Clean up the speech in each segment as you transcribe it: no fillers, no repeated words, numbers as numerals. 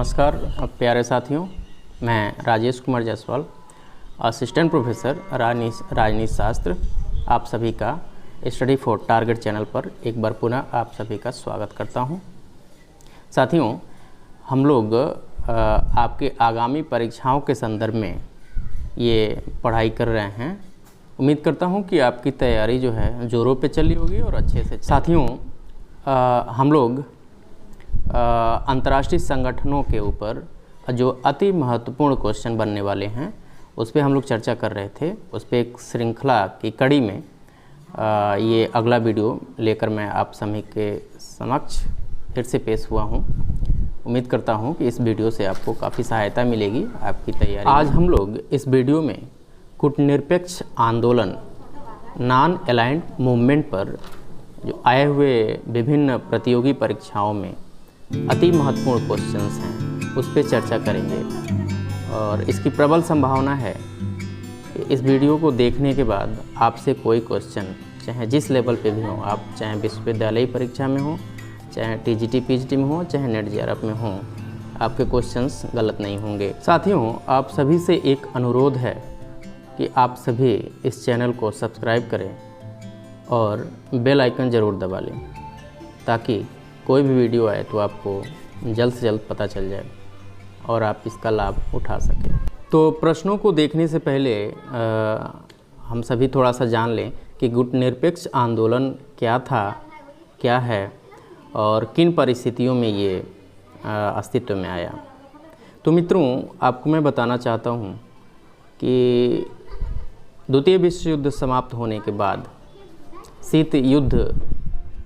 नमस्कार प्यारे साथियों, मैं राजेश कुमार जायसवाल, असिस्टेंट प्रोफेसर राजनीति शास्त्र, आप सभी का स्टडी फॉर टारगेट चैनल पर एक बार पुनः आप सभी का स्वागत करता हूं। साथियों, हम लोग आपके आगामी परीक्षाओं के संदर्भ में ये पढ़ाई कर रहे हैं। उम्मीद करता हूं कि आपकी तैयारी जो है जोरों पे चली होगी और अच्छे से। साथियों, हम लोग अंतर्राष्ट्रीय संगठनों के ऊपर जो अति महत्वपूर्ण क्वेश्चन बनने वाले हैं उस पर हम लोग चर्चा कर रहे थे। उस पर एक श्रृंखला की कड़ी में ये अगला वीडियो लेकर मैं आप सभी के समक्ष फिर से पेश हुआ हूँ। उम्मीद करता हूँ कि इस वीडियो से आपको काफ़ी सहायता मिलेगी आपकी तैयारी। आज हम लोग इस वीडियो में कूटनिरपेक्ष आंदोलन नॉन अलाइंड मूवमेंट पर जो आए हुए विभिन्न प्रतियोगी परीक्षाओं में अति महत्वपूर्ण क्वेश्चंस हैं उस पर चर्चा करेंगे। और इसकी प्रबल संभावना है कि इस वीडियो को देखने के बाद आपसे कोई क्वेश्चन, चाहे जिस लेवल पे भी हो, आप चाहे विश्वविद्यालय परीक्षा में हो, चाहे टीजीटी पीजीटी में हो, चाहे नेट जेआरएफ में हो, आपके क्वेश्चंस गलत नहीं होंगे। साथियों, आप सभी से एक अनुरोध है कि आप सभी इस चैनल को सब्सक्राइब करें और बेल आइकन ज़रूर दबा लें ताकि कोई भी वीडियो आए तो आपको जल्द से जल्द पता चल जाए और आप इसका लाभ उठा सकें। तो प्रश्नों को देखने से पहले हम सभी थोड़ा सा जान लें कि गुटनिरपेक्ष आंदोलन क्या था, क्या है और किन परिस्थितियों में ये अस्तित्व में आया। तो मित्रों, आपको मैं बताना चाहता हूँ कि द्वितीय विश्व युद्ध समाप्त होने के बाद शीत युद्ध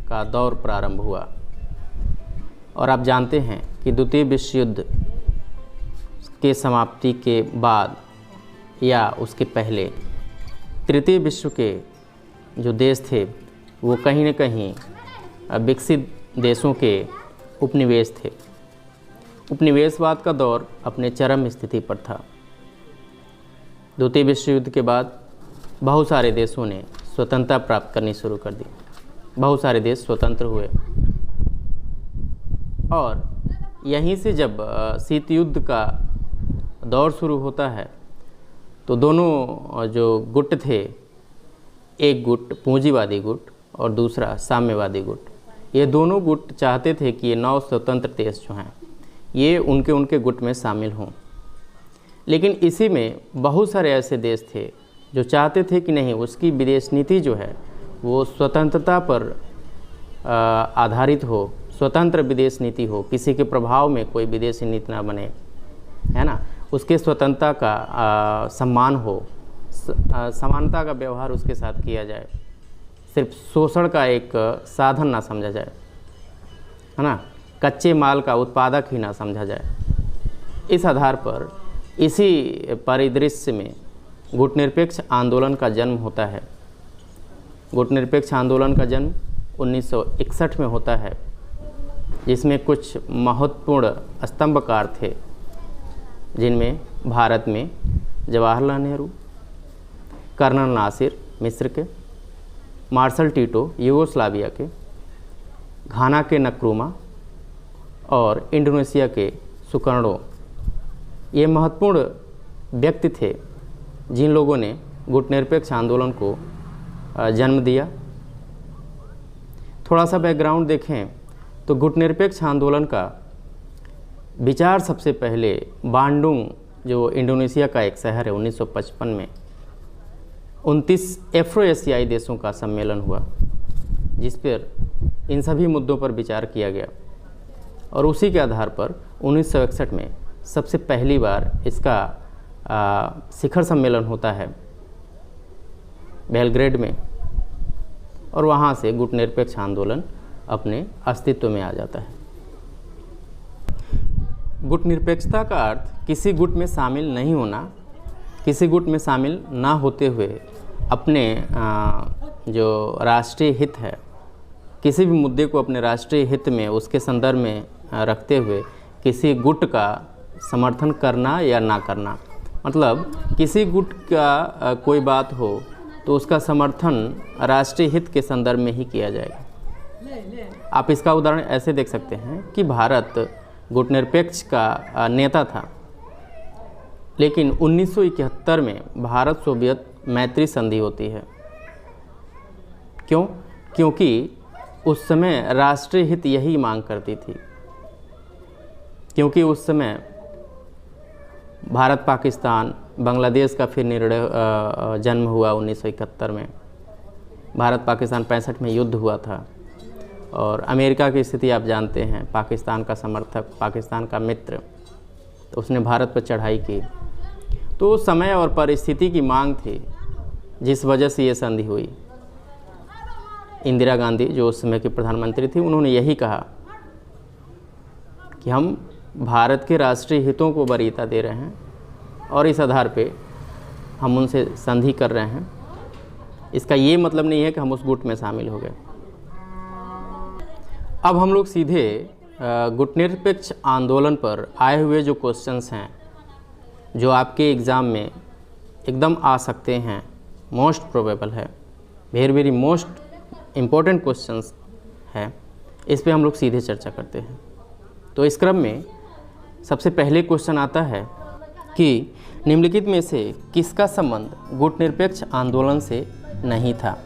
का दौर प्रारंभ हुआ और आप जानते हैं कि द्वितीय विश्व युद्ध के समाप्ति के बाद या उसके पहले तृतीय विश्व के जो देश थे वो कहीं न कहीं विकसित देशों के उपनिवेश थे। उपनिवेशवाद का दौर अपने चरम स्थिति पर था। द्वितीय विश्व युद्ध के बाद बहुत सारे देशों ने स्वतंत्रता प्राप्त करनी शुरू कर दी। बहुत सारे देश स्वतंत्र हुए और यहीं से जब शीत युद्ध का दौर शुरू होता है तो दोनों जो गुट थे, एक गुट पूंजीवादी गुट और दूसरा साम्यवादी गुट, ये दोनों गुट चाहते थे कि ये 9 स्वतंत्र देश जो हैं ये उनके गुट में शामिल हों। लेकिन इसी में बहुत सारे ऐसे देश थे जो चाहते थे कि नहीं, उसकी विदेश नीति जो है वो स्वतंत्रता पर आधारित हो, स्वतंत्र विदेश नीति हो, किसी के प्रभाव में कोई विदेशी नीति ना बने, है ना, उसके स्वतंत्रता का सम्मान हो, समानता का व्यवहार उसके साथ किया जाए, सिर्फ शोषण का एक साधन ना समझा जाए, है ना, कच्चे माल का उत्पादक ही ना समझा जाए। इस आधार पर इसी परिदृश्य में गुटनिरपेक्ष आंदोलन का जन्म होता है। गुटनिरपेक्ष आंदोलन का जन्म 1961 में होता है, जिसमें कुछ महत्वपूर्ण स्तंभकार थे, जिनमें भारत में जवाहरलाल नेहरू, कर्नल नासिर मिस्र के, मार्शल टीटो यूगोस्लाविया के, घाना के नक्रुमा और इंडोनेशिया के सुकर्णो, ये महत्वपूर्ण व्यक्ति थे जिन लोगों ने गुटनिरपेक्ष आंदोलन को जन्म दिया। थोड़ा सा बैकग्राउंड देखें तो गुटनिरपेक्ष आंदोलन का विचार सबसे पहले बांडुंग, जो इंडोनेशिया का एक शहर है, 1955 में 29 एफ्रो एशियाई देशों का सम्मेलन हुआ जिस पर इन सभी मुद्दों पर विचार किया गया और उसी के आधार पर 1961 में सबसे पहली बार इसका शिखर सम्मेलन होता है बेलग्रेड में और वहाँ से गुटनिरपेक्ष आंदोलन अपने अस्तित्व में आ जाता है। गुटनिरपेक्षता का अर्थ किसी गुट में शामिल नहीं होना, किसी गुट में शामिल ना होते हुए अपने जो राष्ट्रीय हित है, किसी भी मुद्दे को अपने राष्ट्रीय हित में उसके संदर्भ में रखते हुए किसी गुट का समर्थन करना या ना करना। मतलब किसी गुट का कोई बात हो तो उसका समर्थन राष्ट्रीय हित के संदर्भ में ही किया जाएगा। आप इसका उदाहरण ऐसे देख सकते हैं कि भारत गुटनिरपेक्ष का नेता था। लेकिन 1971 में भारत सोवियत मैत्री संधि होती है। क्यों? क्योंकि उस समय राष्ट्रीय हित यही मांग करती थी, क्योंकि उस समय भारत पाकिस्तान बांग्लादेश का फिर जन्म हुआ 1971 में। भारत पाकिस्तान 65 में युद्ध हुआ था और अमेरिका की स्थिति आप जानते हैं, पाकिस्तान का समर्थक, पाकिस्तान का मित्र, तो उसने भारत पर चढ़ाई की। तो समय और परिस्थिति की मांग थी, जिस वजह से ये संधि हुई। इंदिरा गांधी जो उस समय की प्रधानमंत्री थी, उन्होंने यही कहा कि हम भारत के राष्ट्रीय हितों को वरीयता दे रहे हैं और इस आधार पे हम उनसे संधि कर रहे हैं। इसका ये मतलब नहीं है कि हम उस गुट में शामिल हो गए। अब हम लोग सीधे गुटनिरपेक्ष आंदोलन पर आए हुए जो क्वेश्चंस हैं, जो आपके एग्ज़ाम में एकदम आ सकते हैं, मोस्ट प्रोबेबल है, very very most important questions है, इस पे हम लोग सीधे चर्चा करते हैं। तो इस क्रम में सबसे पहले क्वेश्चन आता है कि निम्नलिखित में से किसका संबंध गुटनिरपेक्ष आंदोलन से नहीं था?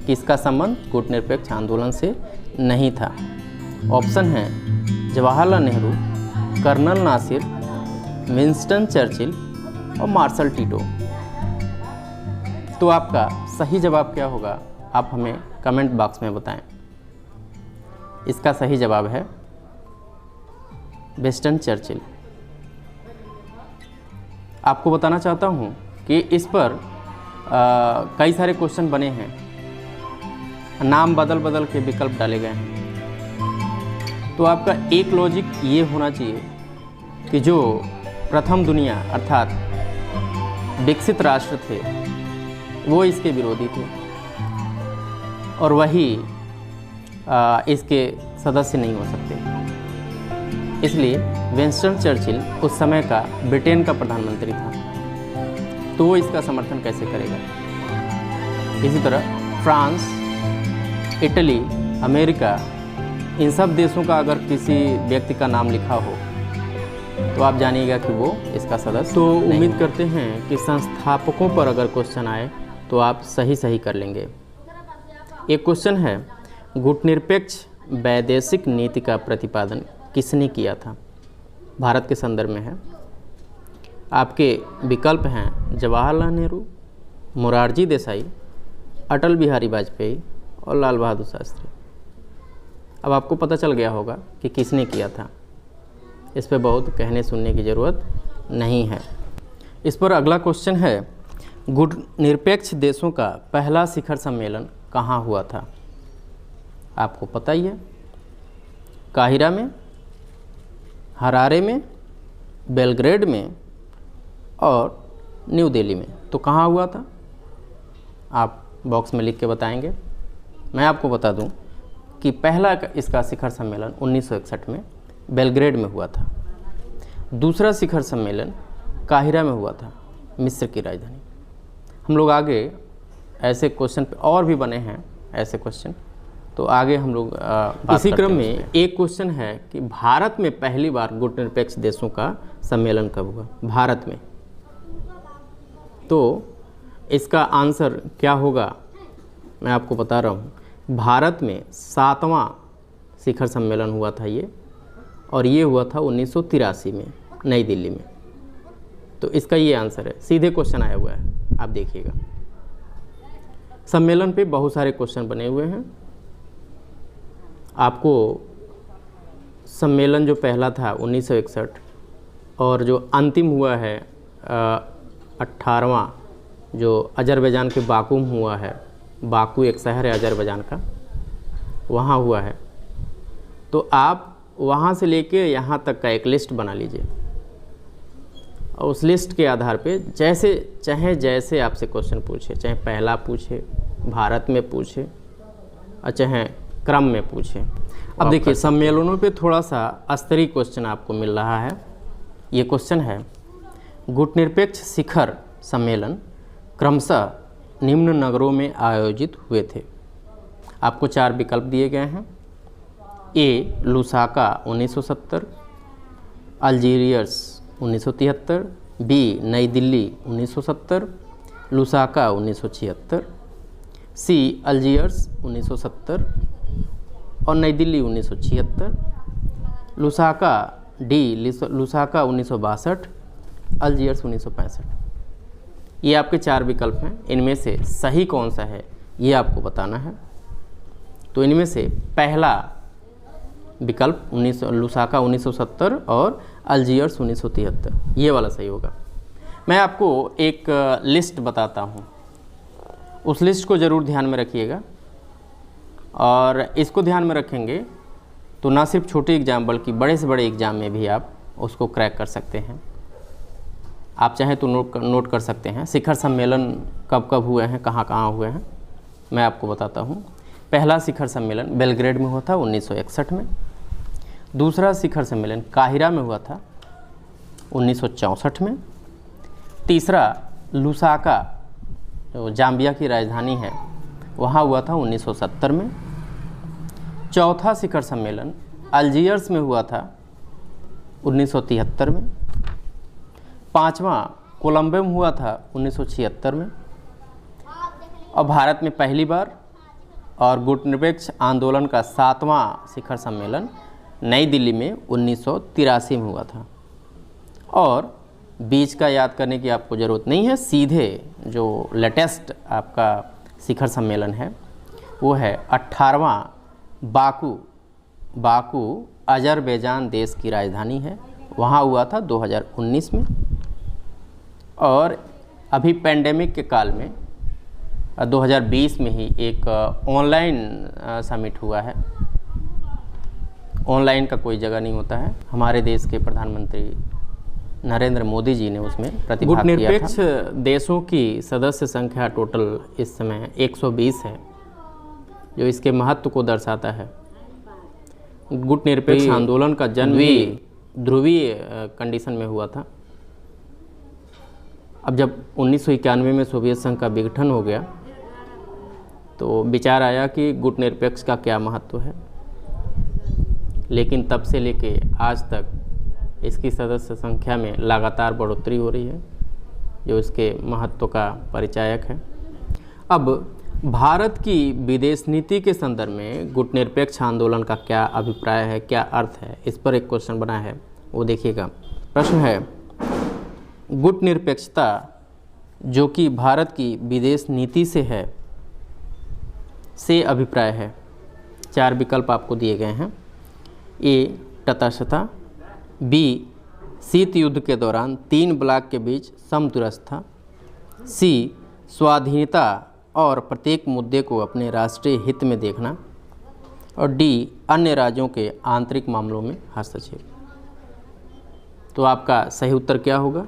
किसका संबंध गुटनिरपेक्ष आंदोलन से नहीं था? ऑप्शन है Jawaharlal Nehru, colonel Nasser, Winston Churchill और मार्शल टीटो। तो आपका सही जवाब क्या होगा, आप हमें कमेंट बॉक्स में बताएं। इसका सही जवाब है विंस्टन चर्चिल। आपको बताना चाहता हूं कि इस पर कई सारे क्वेश्चन बने हैं, नाम बदल बदल के विकल्प डाले गए हैं। तो आपका एक लॉजिक ये होना चाहिए कि जो प्रथम दुनिया अर्थात विकसित राष्ट्र थे वो इसके विरोधी थे और वही इसके सदस्य नहीं हो सकते। इसलिए विंस्टन चर्चिल उस समय का ब्रिटेन का प्रधानमंत्री था, तो वो इसका समर्थन कैसे करेगा? इसी तरह फ्रांस, इटली, अमेरिका, इन सब देशों का अगर किसी व्यक्ति का नाम लिखा हो तो आप जानिएगा कि वो इसका सदस्य। तो उम्मीद करते हैं कि संस्थापकों पर अगर क्वेश्चन आए तो आप सही कर लेंगे। एक क्वेश्चन है, गुटनिरपेक्ष वैदेशिक नीति का प्रतिपादन किसने किया था? भारत के संदर्भ में है। आपके विकल्प हैं जवाहरलाल नेहरू, मोरारजी देसाई, अटल बिहारी वाजपेयी और लाल बहादुर शास्त्री। अब आपको पता चल गया होगा कि किसने किया था। इस पर बहुत कहने सुनने की ज़रूरत नहीं है। इस पर अगला क्वेश्चन है, गुटनिरपेक्ष देशों का पहला शिखर सम्मेलन कहाँ हुआ था? आपको पता ही है, काहिरा में, हरारे में, बेलग्रेड में और न्यू दिल्ली में। तो कहाँ हुआ था? आप बॉक्स में लिख के बताएंगे। मैं आपको बता दूं कि पहला इसका शिखर सम्मेलन 1961 में बेलग्रेड में हुआ था। दूसरा शिखर सम्मेलन काहिरा में हुआ था, मिस्र की राजधानी। हम लोग आगे ऐसे क्वेश्चन पे और भी बने हैं ऐसे क्वेश्चन, तो आगे हम लोग इसी क्रम में एक क्वेश्चन है कि भारत में पहली बार गुटनिरपेक्ष देशों का सम्मेलन कब हुआ? भारत में। तो इसका आंसर क्या होगा मैं आपको बता रहा हूँ। भारत में 7वां शिखर सम्मेलन हुआ था ये, और ये हुआ था 1983 में नई दिल्ली में। तो इसका ये आंसर है। सीधे क्वेश्चन आया हुआ है, आप देखिएगा। सम्मेलन पे बहुत सारे क्वेश्चन बने हुए हैं। आपको सम्मेलन जो पहला था 1961 और जो अंतिम हुआ है 18वां, जो अजरबैजान के बाकू में हुआ है, बाकू एक शहर है अजरबैजान का, वहाँ हुआ है। तो आप वहाँ से लेके यहाँ तक का एक लिस्ट बना लीजिए और उस लिस्ट के आधार पे जैसे आपसे क्वेश्चन पूछे, चाहे पहला पूछे, भारत में पूछे और चाहे क्रम में पूछे। अब देखिए सम्मेलनों पे थोड़ा सा स्तरीय क्वेश्चन आपको मिल रहा है। ये क्वेश्चन है, गुटनिरपेक्ष शिखर सम्मेलन क्रमशः निम्न नगरों में आयोजित हुए थे। आपको 4 विकल्प दिए गए हैं। ए लुसाका 1970, अल्जीरियस 1973, बी नई दिल्ली 1970, लुसाका 1976, सी अल्जीरियस 1970 और नई दिल्ली 1976, लुसाका डी लुसाका 1962, अल्जीरियस 1965। ये आपके 4 विकल्प हैं। इनमें से सही कौन सा है ये आपको बताना है। तो इनमें से पहला विकल्प लुसाका 1970 और अल्जीरियस 1973, ये वाला सही होगा। मैं आपको एक लिस्ट बताता हूँ, उस लिस्ट को ज़रूर ध्यान में रखिएगा। और इसको ध्यान में रखेंगे तो ना सिर्फ छोटे एग्ज़ाम बल्कि बड़े से बड़े एग्ज़ाम में भी आप उसको क्रैक कर सकते हैं। आप चाहें तो नोट कर सकते हैं। शिखर सम्मेलन कब कब हुए हैं, कहाँ कहाँ हुए हैं, मैं आपको बताता हूँ। पहला शिखर सम्मेलन बेलग्रेड में हुआ था 1961 में। दूसरा शिखर सम्मेलन काहिरा में हुआ था 1964 में। तीसरा लुसाका जो जाम्बिया की राजधानी है वहाँ हुआ था 1970 में। चौथा शिखर सम्मेलन अल्जीरियस में हुआ था 1973 में। पांचवा कोलंबो में हुआ था 1976 में। और भारत में पहली बार और गुटनिरपेक्ष आंदोलन का 7वां शिखर सम्मेलन नई दिल्ली में 1983 में हुआ था। और बीच का याद करने की आपको ज़रूरत नहीं है, सीधे जो लेटेस्ट आपका शिखर सम्मेलन है वो है 18वां बाकू अजरबैजान देश की राजधानी है, वहाँ हुआ था 2019 में। और अभी पेंडेमिक के काल में 2020 में ही एक ऑनलाइन समिट हुआ है। ऑनलाइन का कोई जगह नहीं होता है। हमारे देश के प्रधानमंत्री नरेंद्र मोदी जी ने उसमें प्रतिभाग किया था। गुटनिरपेक्ष देशों की सदस्य संख्या टोटल इस समय 120 है, जो इसके महत्व को दर्शाता है। गुटनिरपेक्ष आंदोलन का जन्म भी ध्रुवीय कंडीशन में हुआ था। अब जब 1991 में सोवियत संघ का विघटन हो गया तो विचार आया कि गुटनिरपेक्ष का क्या महत्व है, लेकिन तब से लेके आज तक इसकी सदस्य संख्या में लगातार बढ़ोतरी हो रही है, जो इसके महत्व का परिचायक है। अब भारत की विदेश नीति के संदर्भ में गुटनिरपेक्ष आंदोलन का क्या अभिप्राय है, क्या अर्थ है, इस पर एक क्वेश्चन बना है, वो देखिएगा। प्रश्न है, गुटनिरपेक्षता जो कि भारत की विदेश नीति से है, से अभिप्राय है। 4 विकल्प आपको दिए गए हैं। ए तटस्थता, बी शीत युद्ध के दौरान 3 ब्लॉक के बीच समदूरस्थता, सी स्वाधीनता और प्रत्येक मुद्दे को अपने राष्ट्रीय हित में देखना, और डी अन्य राज्यों के आंतरिक मामलों में हस्तक्षेप। तो आपका सही उत्तर क्या होगा?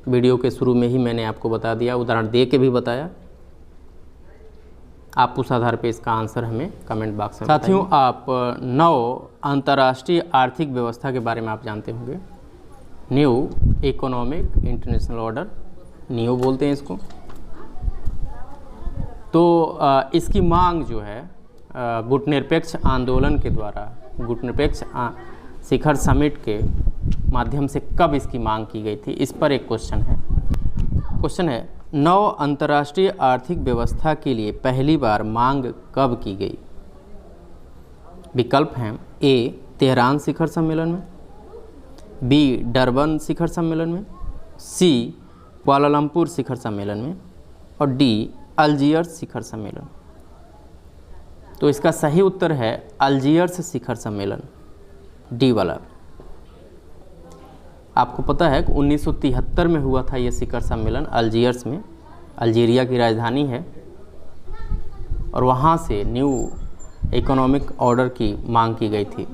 वीडियो के शुरू में ही मैंने आपको बता दिया, उदाहरण दे के भी बताया। आप उस आधार पे इसका आंसर हमें कमेंट बॉक्स में साथियों, आप नौ अंतर्राष्ट्रीय आर्थिक व्यवस्था के बारे में आप जानते होंगे। New economic international order, new बोलते हैं इसको। तो इसकी मांग जो है गुटनिरपेक्ष आंदोलन के द्वारा, गुटनिरपेक्ष शिखर समिट के माध्यम से कब इसकी मांग की गई थी, इस पर एक क्वेश्चन है। क्वेश्चन है, नौ अंतर्राष्ट्रीय आर्थिक व्यवस्था के लिए पहली बार मांग कब की गई? विकल्प हैं, ए तेहरान शिखर सम्मेलन में, बी डरबन शिखर सम्मेलन में, सी कुआलालंपुर शिखर सम्मेलन में, और डी अल्जीयर्स शिखर सम्मेलन। तो इसका सही उत्तर है अल्जीयर्स शिखर सम्मेलन, डी वाला। आपको पता है कि 1973 में हुआ था ये शिखर सम्मेलन अल्जीयर्स में, अल्जीरिया की राजधानी है, और वहाँ से न्यू इकोनॉमिक ऑर्डर की मांग की गई थी।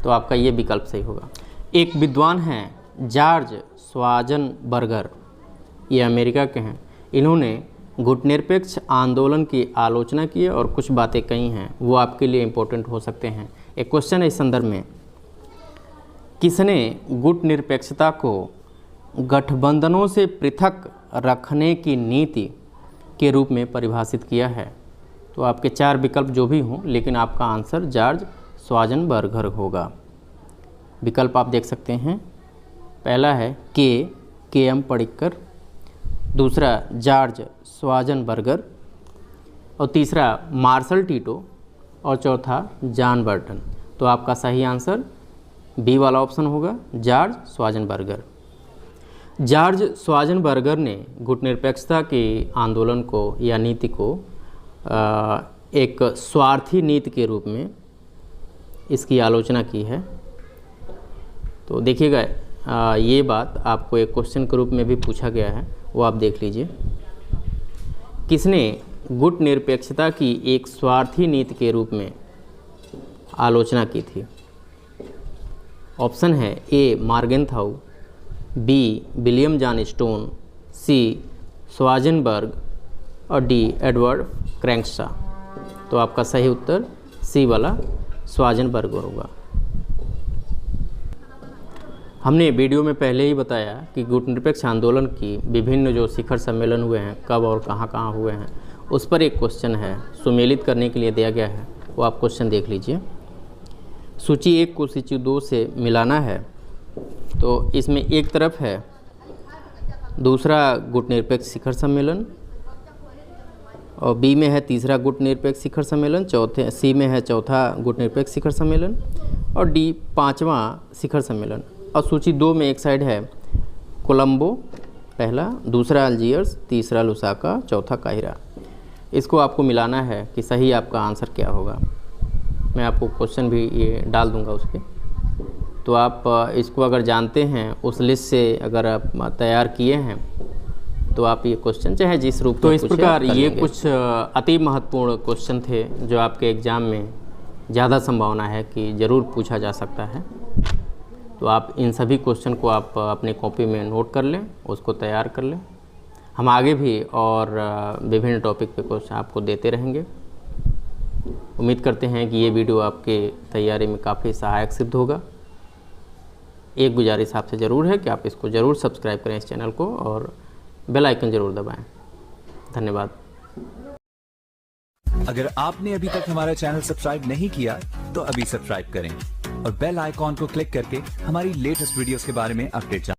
तो आपका ये विकल्प सही होगा। एक विद्वान हैं जॉर्ज श्वार्ज़ेनबर्गर, ये अमेरिका के हैं। इन्होंने गुटनिरपेक्ष आंदोलन की आलोचना की है और कुछ बातें कही हैं, वो आपके लिए इम्पोर्टेंट हो सकते हैं। एक क्वेश्चन है इस संदर्भ में, किसने गुटनिरपेक्षता को गठबंधनों से पृथक रखने की नीति के रूप में परिभाषित किया है? तो आपके 4 विकल्प जो भी हों, लेकिन आपका आंसर जॉर्ज श्वार्ज़ेनेगर होगा। विकल्प आप देख सकते हैं, पहला है के एम पडिक्कर, दूसरा जॉर्ज श्वार्ज़ेनेगर, और तीसरा मार्शल टीटो, और चौथा जॉन बर्टन। तो आपका सही आंसर बी वाला ऑप्शन होगा, जॉर्ज श्वार्ज़ेनेगर। जॉर्ज श्वार्ज़ेनेगर ने गुटनिरपेक्षता के आंदोलन को या नीति को एक स्वार्थी नीति के रूप में इसकी आलोचना की है। तो देखिएगा, ये बात आपको एक क्वेश्चन के रूप में भी पूछा गया है, वो आप देख लीजिए। किसने गुटनिरपेक्षता की एक स्वार्थी नीति के रूप में आलोचना की थी? ऑप्शन है ए मॉर्गेनथाउ, बी विलियम जॉन स्टोन, सी श्वार्ज़ेनेगर और डी एडवर्ड क्रैंकशॉ। तो आपका सही उत्तर सी वाला श्वार्ज़ेनेगर होगा। हमने वीडियो में पहले ही बताया कि गुटनिरपेक्ष आंदोलन की विभिन्न जो शिखर सम्मेलन हुए हैं, कब और कहाँ हुए हैं, उस पर एक क्वेश्चन है, सुमेलित करने के लिए दिया गया है। वो आप क्वेश्चन देख लीजिए। सूची 1 को सूची 2 से मिलाना है। तो इसमें एक तरफ है दूसरा गुटनिरपेक्ष शिखर सम्मेलन, और बी में है तीसरा गुटनिरपेक्ष शिखर सम्मेलन, सी में है चौथा गुटनिरपेक्ष शिखर सम्मेलन, और डी 5वां शिखर सम्मेलन। और सूची 2 में एक साइड है कोलंबो पहला, दूसरा अल्जीयर्स, तीसरा लुसाका, चौथा काहिरा। इसको आपको मिलाना है कि सही आपका आंसर क्या होगा। मैं आपको क्वेश्चन भी ये डाल दूंगा उस पर। तो आप इसको अगर जानते हैं, उस लिस्ट से अगर आप तैयार किए हैं, तो आप ये क्वेश्चन चाहे जिस रूप में तो इस प्रकार ये कुछ अति महत्वपूर्ण क्वेश्चन थे जो आपके एग्ज़ाम में ज़्यादा संभावना है कि ज़रूर पूछा जा सकता है। तो आप इन सभी क्वेश्चन को आप अपने कॉपी में नोट कर लें, उसको तैयार कर लें। हम आगे भी और विभिन्न टॉपिक पे क्वेश्चन आपको देते रहेंगे। उम्मीद करते हैं कि ये वीडियो आपके तैयारी में काफ़ी सहायक सिद्ध होगा। एक गुजारिश आपसे ज़रूर है कि आप इसको ज़रूर सब्सक्राइब करें इस चैनल को, और बेल आइकन ज़रूर दबाएं। धन्यवाद। अगर आपने अभी तक हमारा चैनल सब्सक्राइब नहीं किया तो अभी सब्सक्राइब करें और बेल आइकॉन को क्लिक करके हमारी लेटेस्ट वीडियोस के बारे में अपडेट जानें।